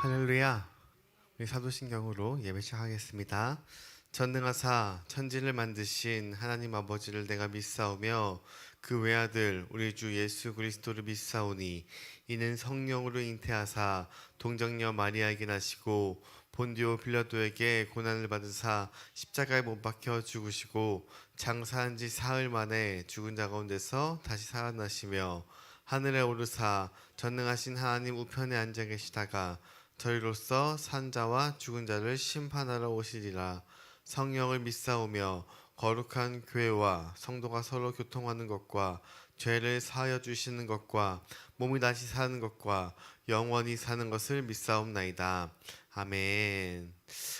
할렐루야. 우리 사도신경으로 예배 시작하겠습니다. 전능하사 천지를 만드신 하나님 아버지를 내가 믿사오며 그 외아들 우리 주 예수 그리스도를 믿사오니 이는 성령으로 잉태하사 동정녀 마리아에게 나시고 본디오 빌라도에게 고난을 받으사 십자가에 못 박혀 죽으시고 장사한 지 사흘 만에 죽은 자 가운데서 다시 살아나시며 하늘에 오르사 전능하신 하나님 우편에 앉아 계시다가 저희로서 산 자와 죽은 자를 심판하러 오시리라. 성령을 믿사오며 거룩한 교회와 성도가 서로 교통하는 것과 죄를 사하여 주시는 것과 몸이 다시 사는 것과 영원히 사는 것을 믿사옵나이다. 아멘.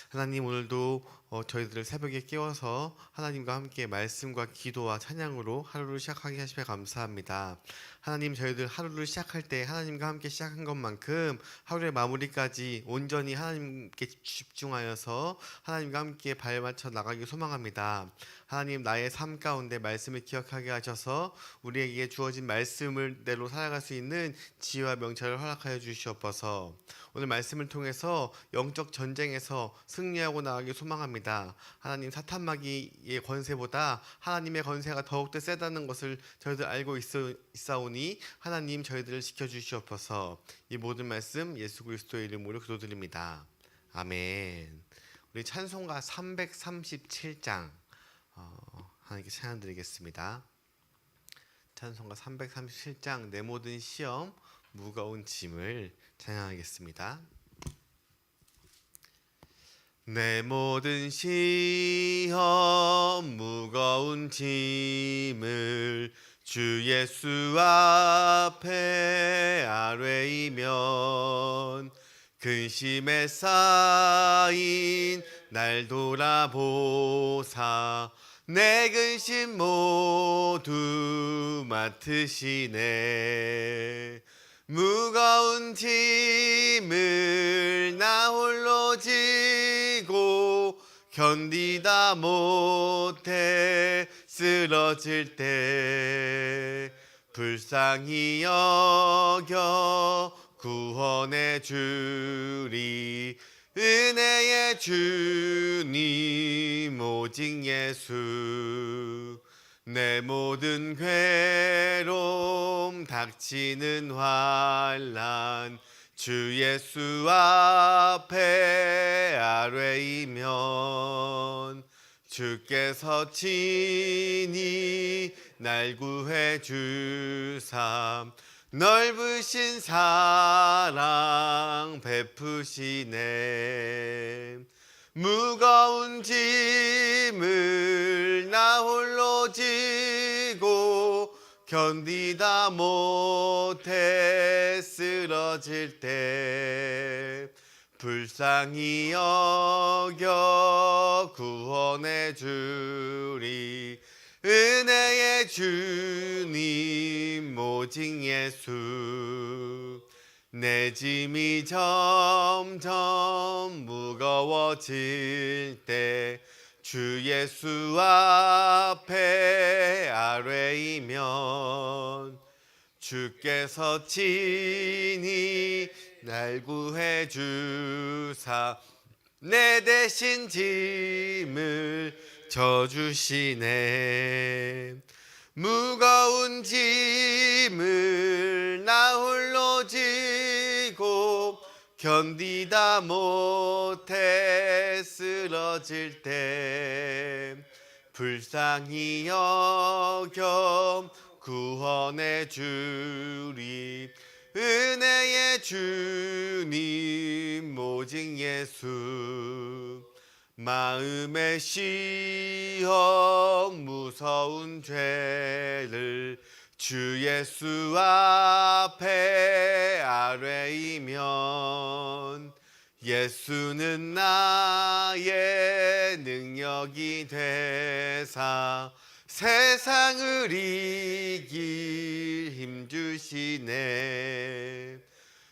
하나님, 오늘도 저희들을 새벽에 깨워서 하나님과 함께 말씀과 기도와 찬양으로 하루를 시작하게 하시며 감사합니다. 하나님, 저희들 하루를 시작할 때 하나님과 함께 시작한 것만큼 하루의 마무리까지 온전히 하나님께 집중하여서 하나님과 함께 발맞춰 나가기 소망합니다. 하나님, 나의 삶 가운데 말씀을 기억하게 하셔서 우리에게 주어진 말씀을대로 살아갈 수 있는 지혜와 명철을 허락하여 주시옵소서. 오늘 말씀을 통해서 영적 전쟁에서 승리하고 나가기 소망합니다. 하나님, 사탄 마귀의 권세보다 하나님의 권세가 더욱더 세다는 것을 저희들 알고 있사오니 하나님, 저희들을 지켜주시옵소서. 이 모든 말씀 예수 그리스도의 이름으로 기도드립니다. 아멘. 우리 찬송가 337장 하나님께 찬양 드리겠습니다. 찬송가 337장 내 모든 시험 무거운 짐을 찬양하겠습니다. 내 모든 시험 무거운 짐을 주 예수 앞에 아뢰이면 근심에 쌓인 날 돌아보사 내 근심 모두 맡으시네. 무거운 짐을 나 홀로 지고 견디다 못해 쓰러질 때 불쌍히 여겨 구원해 주리. 은혜의 주님 오직 예수. 내 모든 괴로움 닥치는 환난 주 예수 앞에 아뢰이면 주께서 친히 날 구해 주사 넓으신 사랑 베푸시네. 무거운 짐을 나 홀로 지고 견디다 못해 쓰러질 때 불쌍히 여겨 구원해 주리. 은혜의 주님 오직 예수. 내 짐이 점점 무거워질 때 주 예수 앞에 아뢰이면 주께서 친히 날 구해 주사 내 대신 짐을 져주시네. 무거운 짐을 나 홀로 지고 견디다 못해 쓰러질 때 불쌍히 여겨 구원해 주리. 은혜의 주님 오직 예수. 마음의 시험 무서운 죄를 주 예수 앞에 아뢰이면 예수는 나의 능력이 되사 세상을 이길 힘 주시네.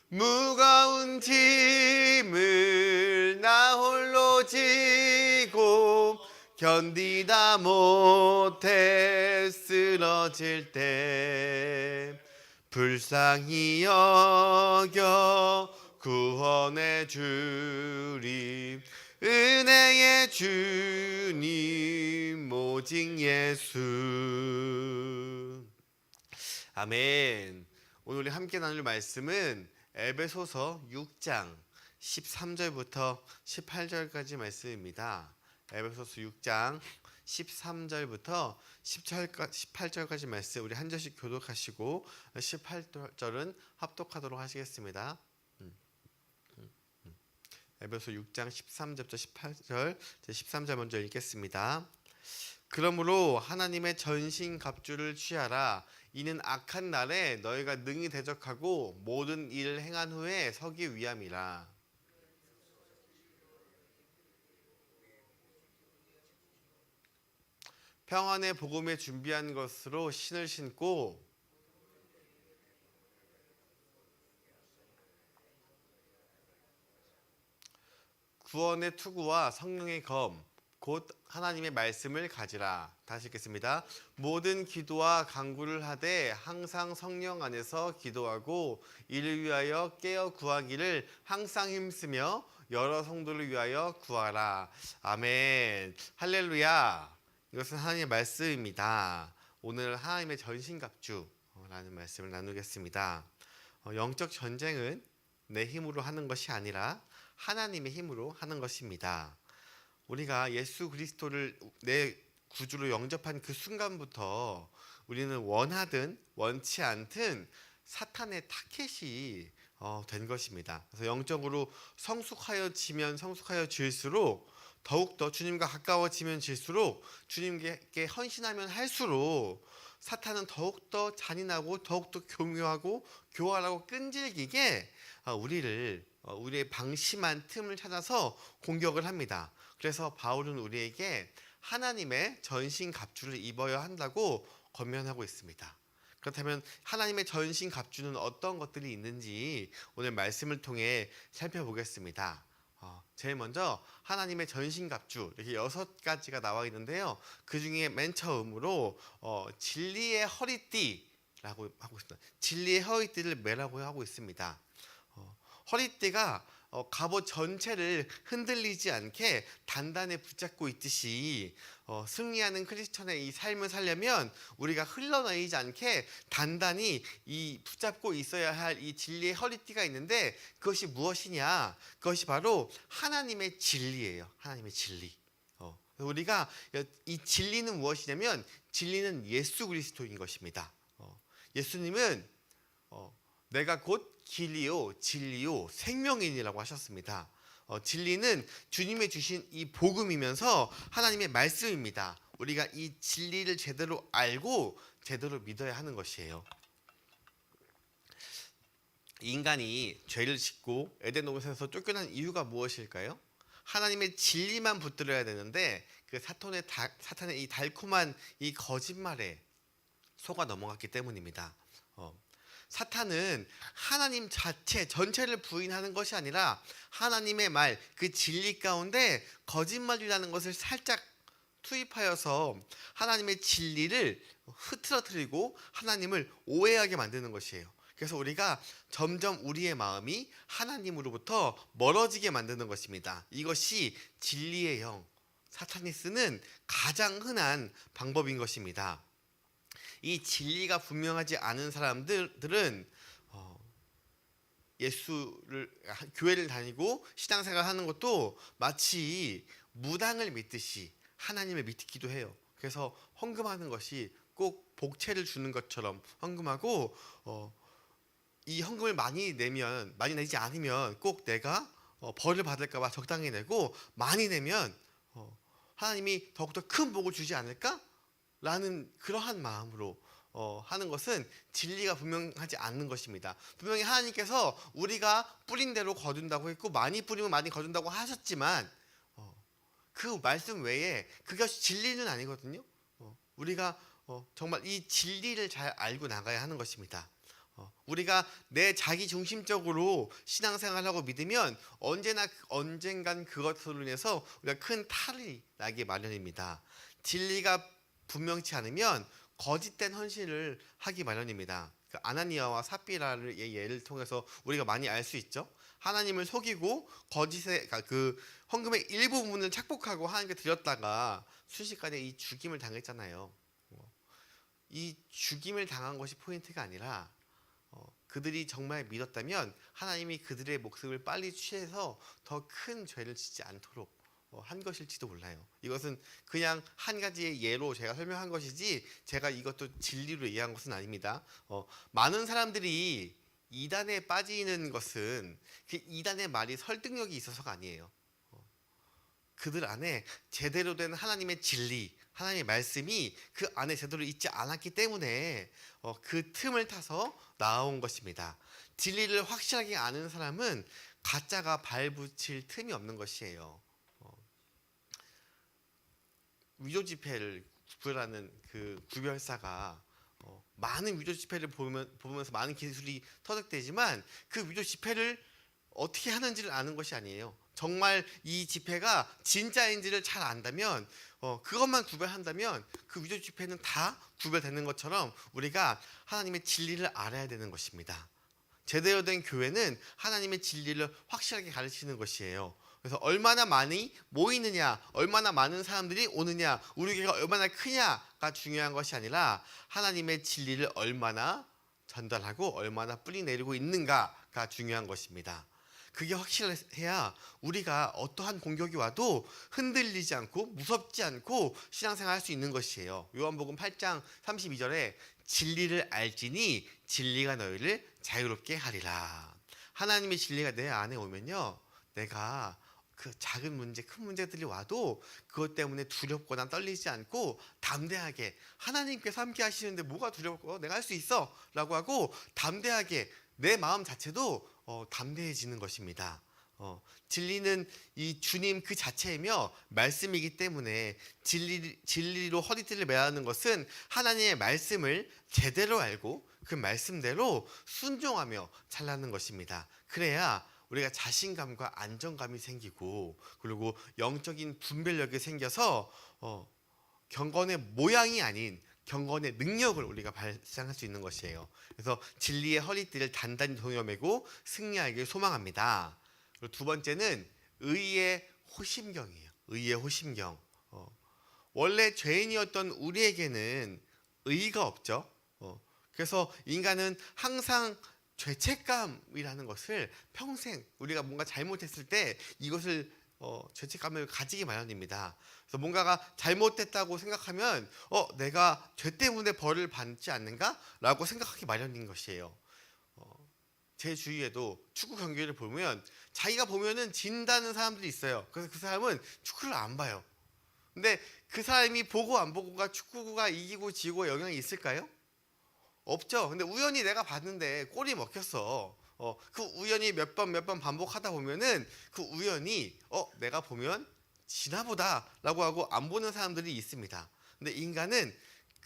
무거운 짐을 나 홀로 지고 견디다 못해 쓰러질 때 불쌍히 여겨 구원의 주님, 은혜의 주님, 오직 예수. 아멘. 오늘 우리 함께 나눌 말씀은 에베소서 6장 13절부터 18절까지 말씀입니다. 에베소서 6장 13절부터 18절까지 말씀 우리 한 절씩 교독하시고 18절은 합독하도록 하시겠습니다. 에베소 6장 13절부터 18절, 13절 먼저 읽겠습니다. 그러므로 하나님의 전신갑주를 취하라. 이는 악한 날에 너희가 능히 대적하고 모든 일을 행한 후에 서기 위함이라. 평안의 복음에 준비한 것으로 신을 신고 구원의 투구와 성령의 검 곧 하나님의 말씀을 가지라. 다시 읽겠습니다. 모든 기도와 간구를 하되 항상 성령 안에서 기도하고 이를 위하여 깨어 구하기를 항상 힘쓰며 여러 성도를 위하여 구하라. 아멘. 할렐루야. 이것은 하나님의 말씀입니다. 오늘 하나님의 전신갑주라는 말씀을 나누겠습니다. 영적 전쟁은 내 힘으로 하는 것이 아니라 하나님의 힘으로 하는 것입니다. 우리가 예수 그리스도를 내 구주로 영접한 그 순간부터 우리는 원하든 원치 않든 사탄의 타켓이 된 것입니다. 그래서 영적으로 성숙하여지면 성숙하여질수록 더욱더 주님과 가까워지면 질수록 주님께 헌신하면 할수록 사탄은 더욱더 잔인하고 더욱더 교묘하고 교활하고 끈질기게 우리의 방심한 틈을 찾아서 공격을 합니다. 그래서 바울은 우리에게 하나님의 전신갑주를 입어야 한다고 권면하고 있습니다. 그렇다면 하나님의 전신갑주는 어떤 것들이 있는지 오늘 말씀을 통해 살펴보겠습니다. 제일 먼저 하나님의 전신갑주 이렇게 6가지가 나와 있는데요. 그 중에 맨 처음으로 진리의 허리띠라고 하고 있습니다. 진리의 허리띠를 매라고 하고 있습니다. 허리띠가 갑옷 전체를 흔들리지 않게 단단히 붙잡고 있듯이 승리하는 크리스천의 이 삶을 살려면 우리가 흘러내리지 않게 단단히 이 붙잡고 있어야 할 이 진리의 허리띠가 있는데 그것이 무엇이냐? 그것이 바로 하나님의 진리예요. 하나님의 진리. 우리가 이 진리는 무엇이냐면 진리는 예수 그리스도인 것입니다. 예수님은 내가 곧 길이요 진리요 생명이니라고 하셨습니다. 진리는 주님의 주신 이 복음이면서 하나님의 말씀입니다. 우리가 이 진리를 제대로 알고 제대로 믿어야 하는 것이에요. 인간이 죄를 짓고 에덴 동산에서 쫓겨난 이유가 무엇일까요? 하나님의 진리만 붙들어야 되는데 그 사탄의 이 달콤한 이 거짓말에 속아 넘어갔기 때문입니다. 사탄은 하나님 자체 전체를 부인하는 것이 아니라 하나님의 말, 그 진리 가운데 거짓말이라는 것을 살짝 투입하여서 하나님의 진리를 흐트러뜨리고 하나님을 오해하게 만드는 것이에요. 그래서 우리가 점점 우리의 마음이 하나님으로부터 멀어지게 만드는 것입니다. 이것이 진리의 영, 사탄이 쓰는 가장 흔한 방법인 것입니다. 이 진리가 분명하지 않은 사람들은 교회를 다니고 신앙생활 하는 것도 마치 무당을 믿듯이 하나님을 믿기도 해요. 그래서 헌금하는 것이 꼭 복채를 주는 것처럼 헌금하고 이 헌금을 많이 내지 않으면 꼭 내가 벌을 받을까 봐 적당히 내고 많이 내면 하나님이 더욱더 큰 복을 주지 않을까? 라는 그러한 마음으로 하는 것은 진리가 분명하지 않는 것입니다. 분명히 하나님께서 우리가 뿌린 대로 거둔다고 했고 많이 뿌리면 많이 거둔다고 하셨지만 그 말씀 외에 그것이 진리는 아니거든요. 우리가 정말 이 진리를 잘 알고 나가야 하는 것입니다. 우리가 내 자기 중심적으로 신앙생활하고 믿으면 언젠간 그것으로 인해서 우리가 큰 탈이 나기 마련입니다. 진리가 분명치 않으면 거짓된 헌신을 하기 마련입니다. 그 아나니아와 삽비라의 예를 통해서 우리가 많이 알 수 있죠. 하나님을 속이고 거짓의 그 헌금의 일부분을 착복하고 하나님께 드렸다가 순식간에 이 죽임을 당했잖아요. 이 죽임을 당한 것이 포인트가 아니라 그들이 정말 믿었다면 하나님이 그들의 목숨을 빨리 취해서 더 큰 죄를 짓지 않도록 한 것일지도 몰라요. 이것은 그냥 한 가지의 예로 제가 설명한 것이지 제가 이것도 진리로 이해한 것은 아닙니다. 많은 사람들이 이단에 빠지는 것은 그 이단의 말이 설득력이 있어서가 아니에요. 그들 안에 제대로 된 하나님의 진리, 하나님의 말씀이 그 안에 제대로 있지 않았기 때문에 그 틈을 타서 나온 것입니다. 진리를 확실하게 아는 사람은 가짜가 발붙일 틈이 없는 것이에요. 위조 지폐를 구별하는 그 구별사가 많은 위조 지폐를 보면서 많은 기술이 터득되지만 그 위조 지폐를 어떻게 하는지를 아는 것이 아니에요. 정말 이 지폐가 진짜인지를 잘 안다면 그것만 구별한다면 그 위조 지폐는 다 구별되는 것처럼 우리가 하나님의 진리를 알아야 되는 것입니다. 제대로 된 교회는 하나님의 진리를 확실하게 가르치는 것이에요. 그래서 얼마나 많이 모이느냐, 얼마나 많은 사람들이 오느냐, 우리 교회가 얼마나 크냐가 중요한 것이 아니라 하나님의 진리를 얼마나 전달하고 얼마나 뿌리 내리고 있는가가 중요한 것입니다. 그게 확실해야 우리가 어떠한 공격이 와도 흔들리지 않고 무섭지 않고 신앙생활 할 수 있는 것이에요. 요한복음 8장 32절에 진리를 알지니 진리가 너희를 자유롭게 하리라. 하나님의 진리가 내 안에 오면요, 내가 그 작은 문제, 큰 문제들이 와도 그것 때문에 두렵거나 떨리지 않고 담대하게 하나님께서 함께 하시는데 뭐가 두렵고 내가 할 수 있어 라고 하고 담대하게 내 마음 자체도 담대해지는 것입니다. 진리는 이 주님 그 자체이며 말씀이기 때문에 진리로 허리띠를 매라는 것은 하나님의 말씀을 제대로 알고 그 말씀대로 순종하며 살라는 것입니다. 그래야 우리가 자신감과 안정감이 생기고 그리고 영적인 분별력이 생겨서 경건의 모양이 아닌 경건의 능력을 우리가 발산할 수 있는 것이에요. 그래서 진리의 허리띠를 단단히 동여매고 승리하길 소망합니다. 그리고 두 번째는 의의 호심경이에요. 의의 호심경. 원래 죄인이었던 우리에게는 의의가 없죠. 그래서 인간은 항상 죄책감이라는 것을 평생 우리가 뭔가 잘못했을 때 이것을 죄책감을 가지기 마련입니다. 그래서 뭔가가 잘못됐다고 생각하면 내가 죄 때문에 벌을 받지 않는가? 라고 생각하기 마련인 것이에요. 제 주위에도 축구 경기를 보면 자기가 보면은 진다는 사람들이 있어요. 그래서 그 사람은 축구를 안 봐요. 근데 그 사람이 보고 안 보고가 축구가 이기고 지고 영향이 있을까요? 없죠. 근데 우연히 내가 봤는데 골이 먹혔어. 그 우연히 몇 번 반복하다 보면은 그 우연히 내가 보면 지나보다라고 하고 안 보는 사람들이 있습니다. 근데 인간은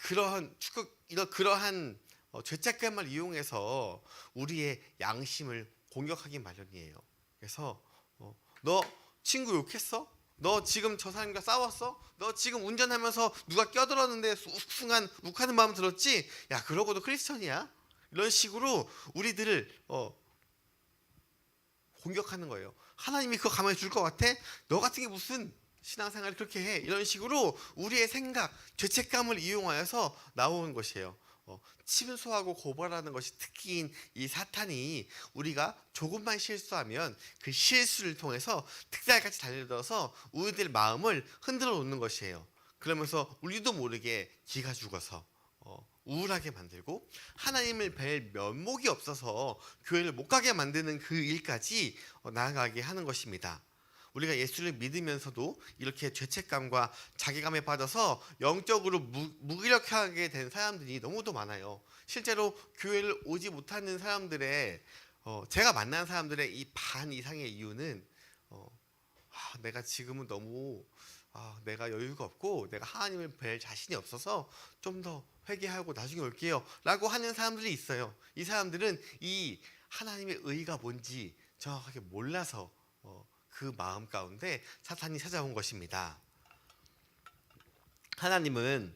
그러한 죄책감을 이용해서 우리의 양심을 공격하기 마련이에요. 그래서 너 친구 욕했어? 너 지금 저 사람과 싸웠어? 너 지금 운전하면서 누가 껴들었는데 순간 욱하는 마음 들었지? 야, 그러고도 크리스천이야? 이런 식으로 우리들을 공격하는 거예요. 하나님이 그거 가만히 둘 것 같아? 너 같은 게 무슨 신앙생활을 그렇게 해? 이런 식으로 우리의 생각, 죄책감을 이용하여서 나오는 것이에요. 침소하고 고발하는 것이 특기인 이 사탄이 우리가 조금만 실수하면 그 실수를 통해서 특살같이 달려들어서 우리들 마음을 흔들어 놓는 것이에요. 그러면서 우리도 모르게 기가 죽어서 우울하게 만들고 하나님을 뵐 면목이 없어서 교회를 못 가게 만드는 그 일까지 나아가게 하는 것입니다. 우리가 예수를 믿으면서도 이렇게 죄책감과 자괴감에 빠져서 영적으로 무기력하게 된 사람들이 너무도 많아요. 실제로 교회를 오지 못하는 사람들의 제가 만난 사람들의 이 반 이상의 이유는 내가 지금은 너무 내가 여유가 없고 내가 하나님을 뵐 자신이 없어서 좀 더 회개하고 나중에 올게요 라고 하는 사람들이 있어요. 이 사람들은 이 하나님의 의가 뭔지 정확하게 몰라서 그 마음 가운데 사탄이 찾아온 것입니다. 하나님은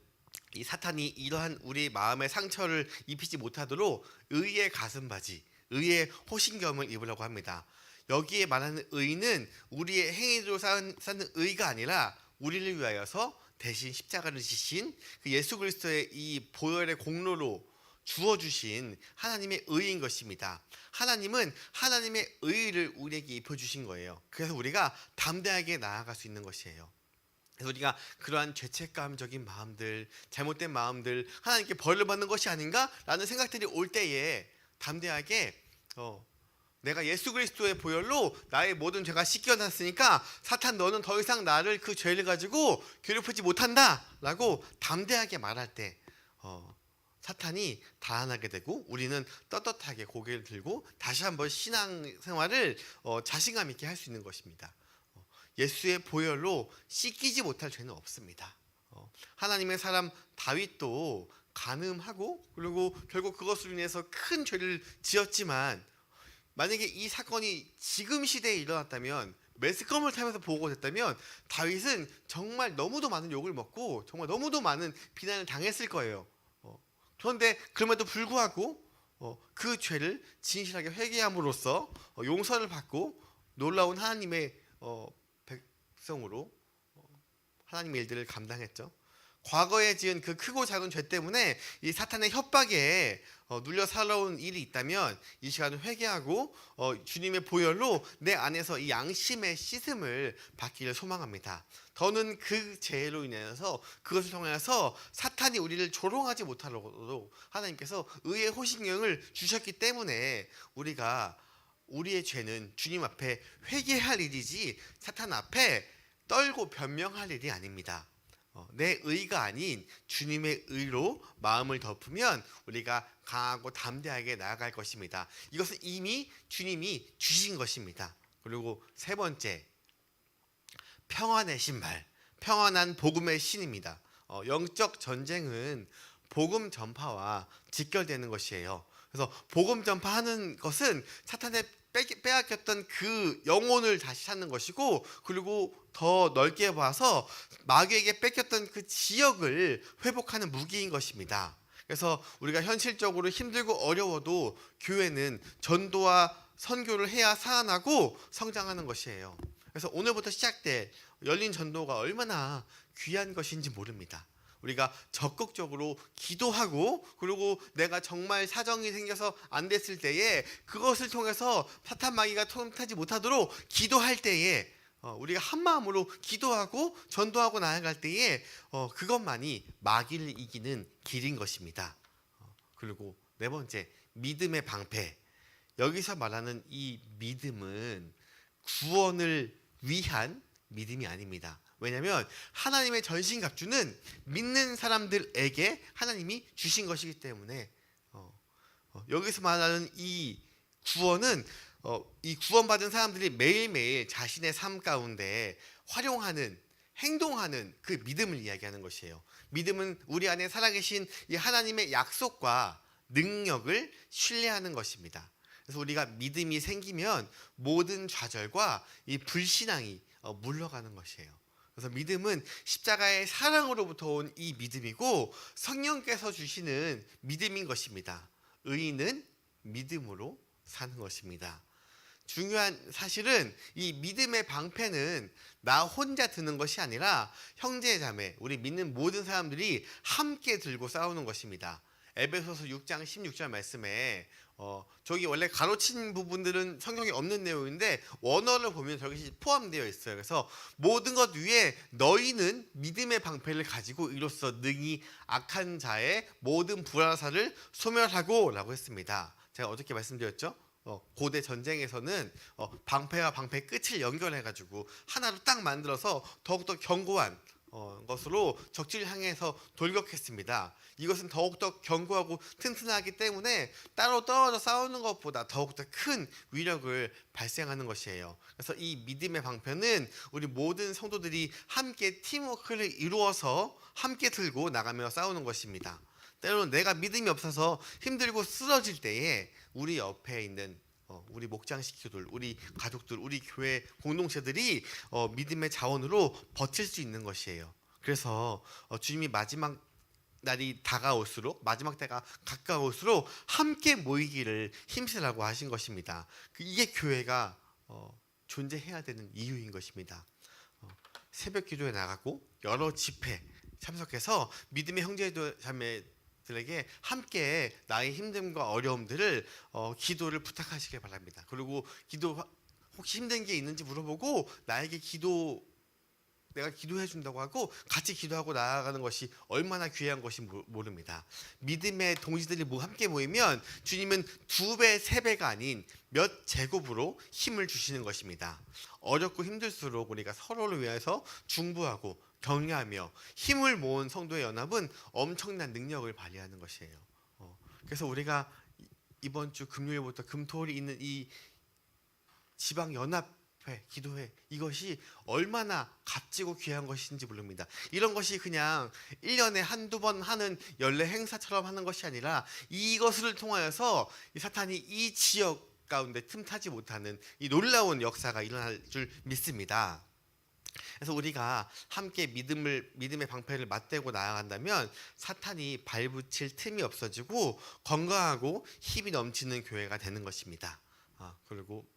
이 사탄이 이러한 우리 마음의 상처를 입히지 못하도록 의의 가슴바지, 의의 호신경을 입으려고 합니다. 여기에 말하는 의는 우리의 행위로 쌓는 의가 아니라 우리를 위하여서 대신 십자가를 지신 그 예수 그리스도의 이 보혈의 공로로 주어주신 하나님의 의인 것입니다. 하나님은 하나님의 의를 우리에게 입혀주신 거예요. 그래서 우리가 담대하게 나아갈 수 있는 것이에요. 그래서 우리가 그러한 죄책감적인 마음들, 잘못된 마음들, 하나님께 벌을 받는 것이 아닌가라는 생각들이 올 때에 담대하게 내가 예수 그리스도의 보혈로 나의 모든 죄가 씻겨놨으니까 사탄 너는 더 이상 나를 그 죄를 가지고 괴롭히지 못한다 라고 담대하게 말할 때 사탄이 달아나게 되고 우리는 떳떳하게 고개를 들고 다시 한번 신앙생활을 자신감 있게 할 수 있는 것입니다. 예수의 보혈로 씻기지 못할 죄는 없습니다. 하나님의 사람 다윗도 간음하고 그리고 결국 그것으로 인해서 큰 죄를 지었지만 만약에 이 사건이 지금 시대에 일어났다면 매스컴을 타면서 보고됐다면 다윗은 정말 너무도 많은 욕을 먹고 정말 너무도 많은 비난을 당했을 거예요. 그런데 그럼에도 불구하고 그 죄를 진실하게 회개함으로써 용서를 받고 놀라운 하나님의 백성으로 하나님의 일들을 감당했죠. 과거에 지은 그 크고 작은 죄 때문에 이 사탄의 협박에 눌려 살아온 일이 있다면 이 시간을 회개하고 주님의 보혈로 내 안에서 이 양심의 씻음을 받기를 소망합니다. 더는 그 죄로 인해서 그것을 통해서 사탄이 우리를 조롱하지 못하도록 하나님께서 의의 호신경을 주셨기 때문에 우리가 우리의 죄는 주님 앞에 회개할 일이지 사탄 앞에 떨고 변명할 일이 아닙니다. 내 의가 아닌 주님의 의로 마음을 덮으면 우리가 강하고 담대하게 나아갈 것입니다. 이것은 이미 주님이 주신 것입니다. 그리고 세 번째, 평안의 신발, 평안한 복음의 신입니다. 영적 전쟁은 복음 전파와 직결되는 것이에요. 그래서 복음 전파하는 것은 사탄의 빼앗겼던 그 영혼을 다시 찾는 것이고 그리고 더 넓게 봐서 마귀에게 뺏겼던 그 지역을 회복하는 무기인 것입니다. 그래서 우리가 현실적으로 힘들고 어려워도 교회는 전도와 선교를 해야 살아나고 성장하는 것이에요. 그래서 오늘부터 시작될 열린 전도가 얼마나 귀한 것인지 모릅니다. 우리가 적극적으로 기도하고 그리고 내가 정말 사정이 생겨서 안 됐을 때에 그것을 통해서 사탄 마귀가 통하지 못하도록 기도할 때에 우리가 한 마음으로 기도하고 전도하고 나아갈 때에 그것만이 마귀를 이기는 길인 것입니다. 그리고 네 번째, 믿음의 방패. 여기서 말하는 이 믿음은 구원을 위한 믿음이 아닙니다. 왜냐하면 하나님의 전신갑주는 믿는 사람들에게 하나님이 주신 것이기 때문에 여기서 말하는 이 구원은 이 구원받은 사람들이 매일매일 자신의 삶 가운데 활용하는 행동하는 그 믿음을 이야기하는 것이에요. 믿음은 우리 안에 살아계신 이 하나님의 약속과 능력을 신뢰하는 것입니다. 그래서 우리가 믿음이 생기면 모든 좌절과 이 불신앙이 물러가는 것이에요. 그래서 믿음은 십자가의 사랑으로부터 온 이 믿음이고 성령께서 주시는 믿음인 것입니다. 의인은 믿음으로 사는 것입니다. 중요한 사실은 이 믿음의 방패는 나 혼자 드는 것이 아니라 형제 자매, 우리 믿는 모든 사람들이 함께 들고 싸우는 것입니다. 에베소서 6장 16절 말씀에 저기 원래 가로친 부분들은 성경에 없는 내용인데 원어를 보면 저것이 포함되어 있어요. 그래서 모든 것 위에 너희는 믿음의 방패를 가지고 이로써 능히 악한 자의 모든 불화살을 소멸하고 라고 했습니다. 제가 어저께 말씀드렸죠? 고대 전쟁에서는 방패와 방패 끝을 연결해가지고 하나로 딱 만들어서 더욱더 견고한 것으로 적지를 향해서 돌격했습니다. 이것은 더욱더 견고하고 튼튼하기 때문에 따로 떨어져 싸우는 것보다 더욱더 큰 위력을 발생하는 것이에요. 그래서 이 믿음의 방패는 우리 모든 성도들이 함께 팀워크를 이루어서 함께 들고 나가며 싸우는 것입니다. 때로는 내가 믿음이 없어서 힘들고 쓰러질 때에 우리 옆에 있는 우리 목장시키들, 우리 가족들, 우리 교회 공동체들이 믿음의 자원으로 버틸 수 있는 것이에요. 그래서 주님이 마지막 날이 다가올수록 마지막 때가 가까울수록 함께 모이기를 힘쓰라고 하신 것입니다. 이게 교회가 존재해야 되는 이유인 것입니다. 새벽 기도에 나가고 여러 집회 참석해서 믿음의 형제자매들에게 함께 나의 힘듦과 어려움들을 기도를 부탁하시길 바랍니다. 그리고 기도 혹시 힘든 게 있는지 물어보고 나에게 내가 기도해 준다고 하고 같이 기도하고 나아가는 것이 얼마나 귀한 것이 모릅니다. 믿음의 동지들이 함께 모이면 주님은 2배, 3배가 아닌 몇 제곱으로 힘을 주시는 것입니다. 어렵고 힘들수록 우리가 서로를 위해서 중보하고 격려하며 힘을 모은 성도의 연합은 엄청난 능력을 발휘하는 것이에요. 그래서 우리가 이번 주 금요일부터 금토일이 있는 이 지방연합 기도회, 이것이 얼마나 값지고 귀한 것인지 모릅니다. 이런 것이 그냥 1년에 한두 번 하는 연례 행사처럼 하는 것이 아니라 이것을 통하여서 사탄이 이 지역 가운데 틈타지 못하는 이 놀라운 역사가 일어날 줄 믿습니다. 그래서 우리가 함께 믿음의 방패를 맞대고 나아간다면 사탄이 발붙일 틈이 없어지고 건강하고 힘이 넘치는 교회가 되는 것입니다. 그리고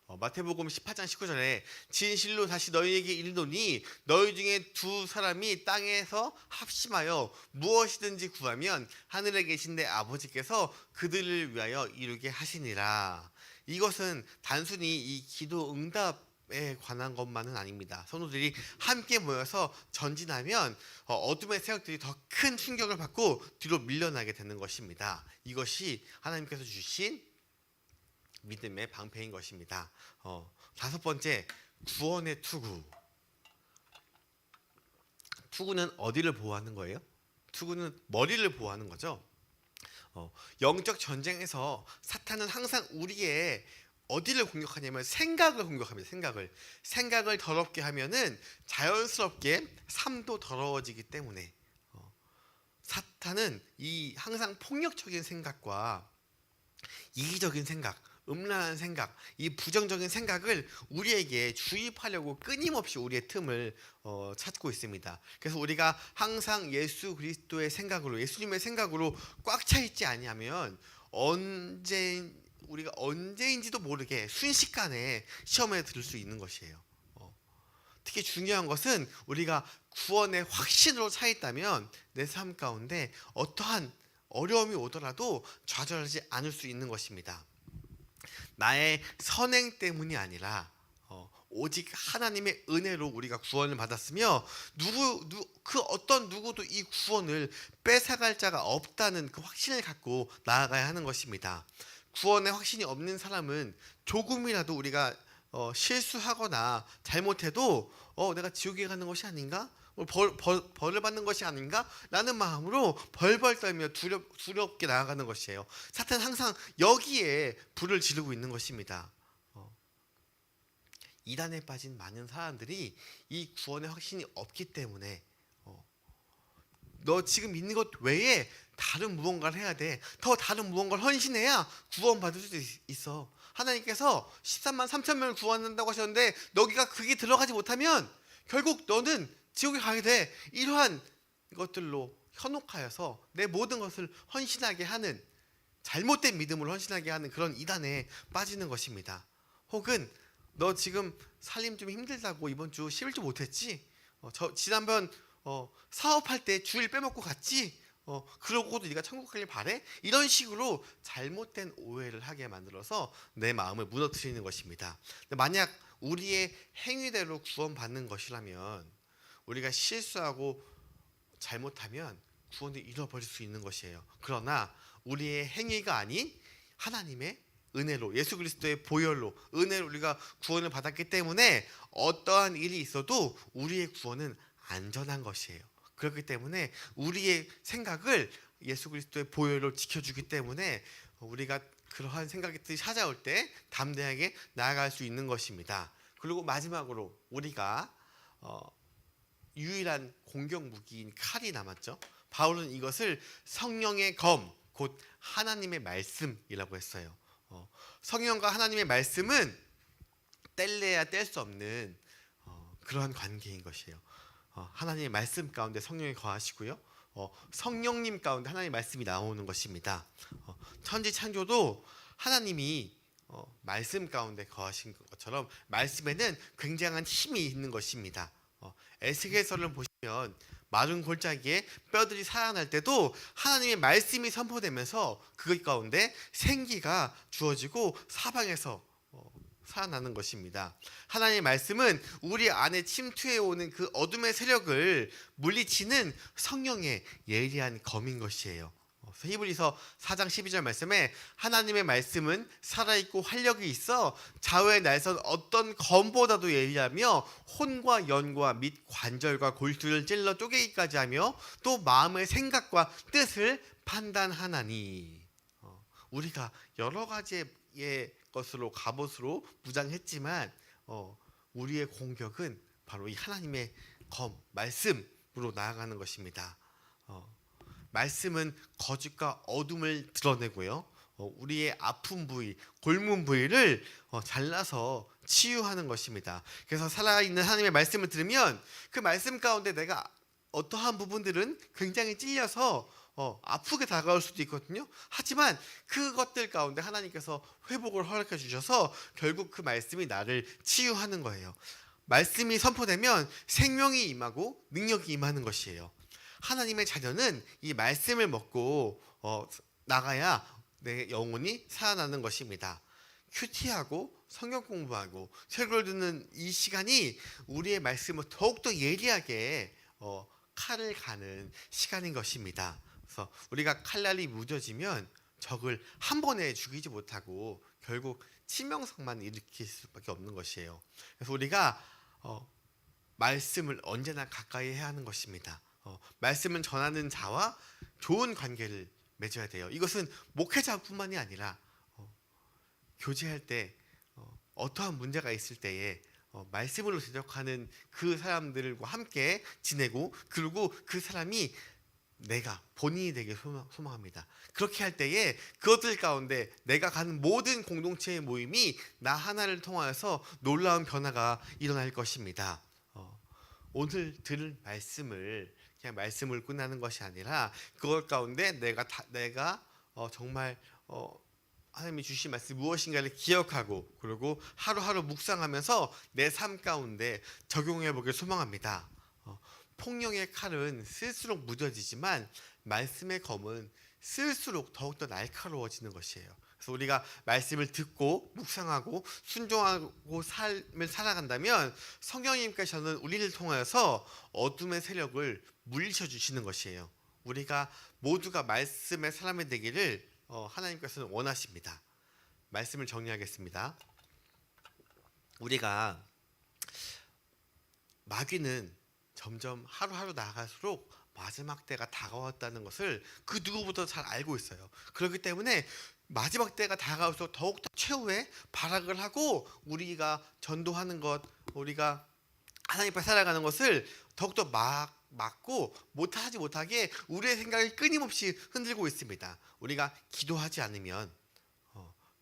마태복음 18장 19절에 진실로 다시 너희에게 이르노니 너희 중에 2사람이 땅에서 합심하여 무엇이든지 구하면 하늘에 계신 내 아버지께서 그들을 위하여 이루게 하시니라. 이것은 단순히 이 기도 응답에 관한 것만은 아닙니다. 성도들이 함께 모여서 전진하면 어둠의 세력들이 더 큰 충격을 받고 뒤로 밀려나게 되는 것입니다. 이것이 하나님께서 주신 믿음의 방패인 것입니다. 5번째, 구원의 투구. 투구는 어디를 보호하는 거예요? 투구는 머리를 보호하는 거죠. 영적 전쟁에서 사탄은 항상 우리의 어디를 공격하냐면 생각을 공격합니다. 생각을 더럽게 하면은 자연스럽게 삶도 더러워지기 때문에 사탄은 항상 폭력적인 생각과 이기적인 생각, 음란한 생각, 이 부정적인 생각을 우리에게 주입하려고 끊임없이 우리의 틈을 찾고 있습니다. 그래서 우리가 항상 예수 그리스도의 생각으로, 예수님의 생각으로 꽉 차 있지 아니하면 우리가 언제인지도 모르게 순식간에 시험에 들 수 있는 것이에요. 특히 중요한 것은 우리가 구원의 확신으로 차 있다면 내 삶 가운데 어떠한 어려움이 오더라도 좌절하지 않을 수 있는 것입니다. 나의 선행 때문이 아니라 오직 하나님의 은혜로 우리가 구원을 받았으며 그 어떤 누구도 이 구원을 뺏어갈 자가 없다는 그 확신을 갖고 나아가야 하는 것입니다. 구원의 확신이 없는 사람은 조금이라도 우리가 실수하거나 잘못해도 내가 지옥에 가는 것이 아닌가? 벌을 받는 것이 아닌가? 라는 마음으로 벌벌 떨며 두렵게 나아가는 것이에요. 사탄은 항상 여기에 불을 지르고 있는 것입니다. 이단에 빠진 많은 사람들이 이 구원의 확신이 없기 때문에 너 지금 믿는 것 외에 다른 무언가를 해야 돼. 더 다른 무언가를 헌신해야 구원받을 수도 있어. 하나님께서 13만 3천 명을 구원한다고 하셨는데 너희가 그게 들어가지 못하면 결국 너는 지옥에 가게 돼. 이러한 것들로 현혹하여서 내 모든 것을 헌신하게 하는, 잘못된 믿음을 헌신하게 하는 그런 이단에 빠지는 것입니다. 혹은 너 지금 살림 좀 힘들다고 이번 주 11주 못했지? 지난번 사업할 때 주일 빼먹고 갔지? 그러고도 네가 천국 가길 바래? 이런 식으로 잘못된 오해를 하게 만들어서 내 마음을 무너뜨리는 것입니다. 만약 우리의 행위대로 구원받는 것이라면 우리가 실수하고 잘못하면 구원을 잃어버릴 수 있는 것이에요. 그러나 우리의 행위가 아닌 하나님의 은혜로, 예수 그리스도의 보혈로, 은혜로 우리가 구원을 받았기 때문에 어떠한 일이 있어도 우리의 구원은 안전한 것이에요. 그렇기 때문에 우리의 생각을 예수 그리스도의 보혈로 지켜주기 때문에 우리가 그러한 생각들이 찾아올 때 담대하게 나아갈 수 있는 것입니다. 그리고 마지막으로 우리가 유일한 공격 무기인 칼이 남았죠. 바울은 이것을 성령의 검, 곧 하나님의 말씀이라고 했어요. 성령과 하나님의 말씀은 뗄래야 뗄 수 없는 그러한 관계인 것이에요. 하나님의 말씀 가운데 성령이 거하시고요. 성령님 가운데 하나님의 말씀이 나오는 것입니다. 천지 창조도 하나님이 말씀 가운데 거하신 것처럼 말씀에는 굉장한 힘이 있는 것입니다. 에스겔서를 보시면 마른 골짜기에 뼈들이 살아날 때도 하나님의 말씀이 선포되면서 그 가운데 생기가 주어지고 사방에서 살아나는 것입니다. 하나님의 말씀은 우리 안에 침투해 오는 그 어둠의 세력을 물리치는 성령의 예리한 검인 것이에요. 히브리서 4장 12절 말씀에 하나님의 말씀은 살아있고 활력이 있어 좌우에 날선 어떤 검보다도 예리하며 혼과 연과 및 관절과 골수를 찔러 쪼개기까지 하며 또 마음의 생각과 뜻을 판단하나니. 우리가 여러 가지의 것으로 갑옷으로 무장했지만 우리의 공격은 바로 이 하나님의 검 말씀으로 나아가는 것입니다. 말씀은 거짓과 어둠을 드러내고요. 우리의 아픈 부위, 골문 부위를 잘라서 치유하는 것입니다. 그래서 살아있는 하나님의 말씀을 들으면 그 말씀 가운데 내가 어떠한 부분들은 굉장히 찔려서 아프게 다가올 수도 있거든요. 하지만 그것들 가운데 하나님께서 회복을 허락해 주셔서 결국 그 말씀이 나를 치유하는 거예요. 말씀이 선포되면 생명이 임하고 능력이 임하는 것이에요. 하나님의 자녀는 이 말씀을 먹고 나가야 내 영혼이 살아나는 것입니다. 큐티하고 성경 공부하고 책을 듣는 이 시간이 우리의 말씀을 더욱더 예리하게 칼을 가는 시간인 것입니다. 그래서 우리가 칼날이 무뎌지면 적을 한 번에 죽이지 못하고 결국 치명상만 일으킬 수밖에 없는 것이에요. 그래서 우리가 말씀을 언제나 가까이 해야 하는 것입니다. 말씀을 전하는 자와 좋은 관계를 맺어야 돼요. 이것은 목회자뿐만이 아니라 교제할 때 어떠한 문제가 있을 때에 말씀으로 대적하는 그 사람들과 함께 지내고 그리고 그 사람이 내가 본인이 되길 소망합니다. 그렇게 할 때에 그것들 가운데 내가 가는 모든 공동체의 모임이 나 하나를 통하여서 놀라운 변화가 일어날 것입니다. 오늘 들은 말씀을 그냥 말씀을 끝나는 것이 아니라 그것 가운데 내가 정말 하나님이 주신 말씀 무엇인가를 기억하고 그리고 하루하루 묵상하면서 내 삶 가운데 적용해 보길 소망합니다. 폭력의 칼은 쓸수록 무뎌지지만 말씀의 검은 쓸수록 더욱더 날카로워지는 것이에요. 그래서 우리가 말씀을 듣고 묵상하고 순종하고 삶을 살아간다면 성령님께서는 우리를 통하여서 어둠의 세력을 물리쳐 주시는 것이에요. 우리가 모두가 말씀의 사람이 되기를 하나님께서는 원하십니다. 말씀을 정리하겠습니다. 우리가 마귀는 점점 하루하루 나아갈수록 마지막 때가 다가왔다는 것을 그 누구보다 잘 알고 있어요. 그렇기 때문에 마지막 때가 다가올수록 더욱더 최후의 발악을 하고 우리가 전도하는 것, 우리가 하나님 앞에 살아가는 것을 더욱더 막고 못하지 못하게 우리의 생각을 끊임없이 흔들고 있습니다. 우리가 기도하지 않으면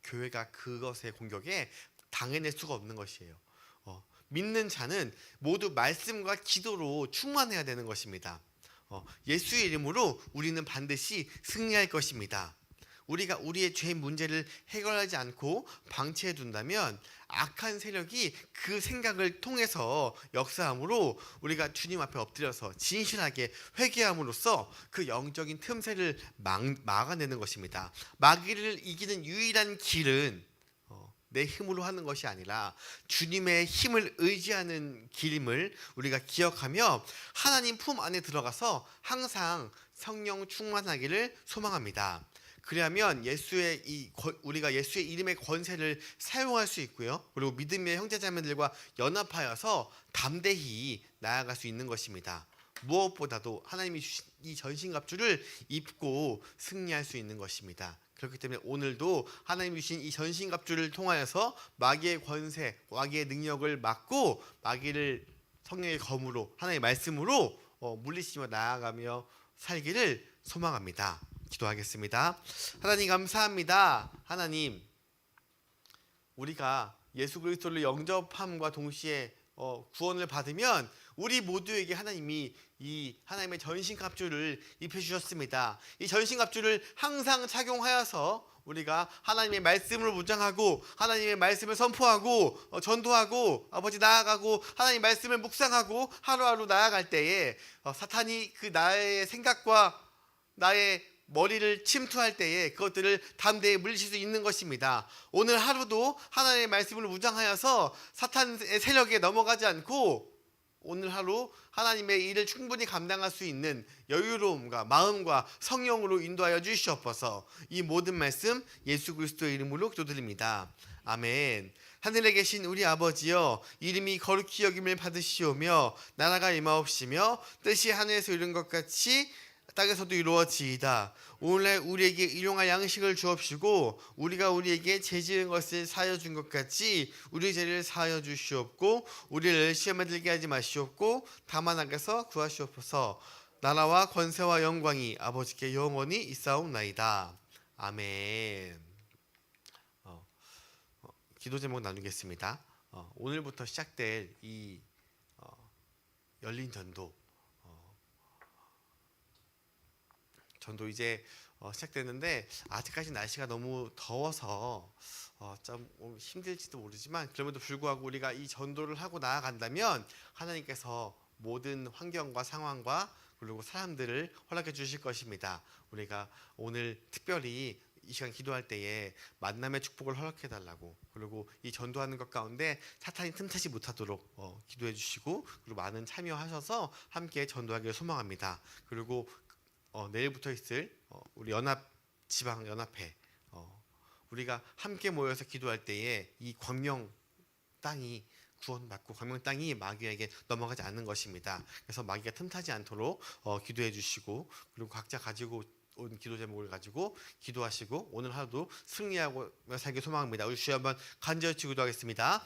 교회가 그것의 공격에 당해낼 수가 없는 것이에요. 믿는 자는 모두 말씀과 기도로 충만해야 되는 것입니다. 예수의 이름으로 우리는 반드시 승리할 것입니다. 우리가 우리의 죄 문제를 해결하지 않고 방치해 둔다면 악한 세력이 그 생각을 통해서 역사함으로 우리가 주님 앞에 엎드려서 진실하게 회개함으로써 그 영적인 틈새를 막아내는 것입니다. 마귀를 이기는 유일한 길은 내 힘으로 하는 것이 아니라 주님의 힘을 의지하는 길임을 우리가 기억하며 하나님 품 안에 들어가서 항상 성령 충만하기를 소망합니다. 그러면 우리가 예수의 이름의 권세를 사용할 수 있고요. 그리고 믿음의 형제자매들과 연합하여서 담대히 나아갈 수 있는 것입니다. 무엇보다도 하나님이 주신 이 전신갑주를 입고 승리할 수 있는 것입니다. 그렇기 때문에 오늘도 하나님이 주신 이 전신갑주를 통하여서 마귀의 권세, 마귀의 능력을 막고 마귀를 성령의 검으로 하나님의 말씀으로 물리치며 나아가며 살기를 소망합니다. 기도하겠습니다. 하나님 감사합니다. 하나님, 우리가 예수 그리스도를 영접함과 동시에 구원을 받으면 우리 모두에게 하나님이 이 하나님의 전신갑주를 입혀주셨습니다. 이 전신갑주를 항상 착용하여서 우리가 하나님의 말씀을 무장하고 하나님의 말씀을 선포하고 전도하고 아버지 나아가고 하나님의 말씀을 묵상하고 하루하루 나아갈 때에 사탄이 그 나의 생각과 나의 머리를 침투할 때에 그것들을 담대히 물리칠 수 있는 것입니다. 오늘 하루도 하나님의 말씀을 무장하여서 사탄의 세력에 넘어가지 않고 오늘 하루 하나님의 일을 충분히 감당할 수 있는 여유로움과 마음과 성령으로 인도하여 주시옵소서. 이 모든 말씀 예수 그리스도의 이름으로 기도드립니다. 아멘. 하늘에 계신 우리 아버지여, 이름이 거룩히 여김을 받으시오며 나라가 임하옵시며 뜻이 하늘에서 이룬 것 같이 땅에서도 이루어지이다. 오늘날 우리에게 일용할 양식을 주옵시고 우리가 우리에게 죄지은 것을 사하여 준 것 같이 우리 죄를 사하여 주시옵고 우리를 시험에 들게 하지 마시옵고 다만 악에서 구하시옵소서. 나라와 권세와 영광이 아버지께 영원히 있사옵나이다. 아멘. 기도 제목 나누겠습니다. 오늘부터 시작될 이 열린 전도 이제 시작됐는데 아직까지 날씨가 너무 더워서 좀 힘들지도 모르지만 그럼에도 불구하고 우리가 이 전도를 하고 나아간다면 하나님께서 모든 환경과 상황과 그리고 사람들을 허락해 주실 것입니다. 우리가 오늘 특별히 이 시간 기도할 때에 만남의 축복을 허락해 달라고, 그리고 이 전도하는 것 가운데 사탄이 틈타지 못하도록 기도해 주시고 그리고 많은 참여하셔서 함께 전도하기를 소망합니다. 그리고 내일부터 있을 우리 지방연합회 우리가 함께 모여서 기도할 때에 이 광명 땅이 구원받고 광명 땅이 마귀에게 넘어가지 않는 것입니다. 그래서 마귀가 틈타지 않도록 기도해 주시고 그리고 각자 가지고 온 기도 제목을 가지고 기도하시고 오늘 하루도 승리하고 살기 소망합니다. 우리 주여 한번 간절히 기도하겠습니다.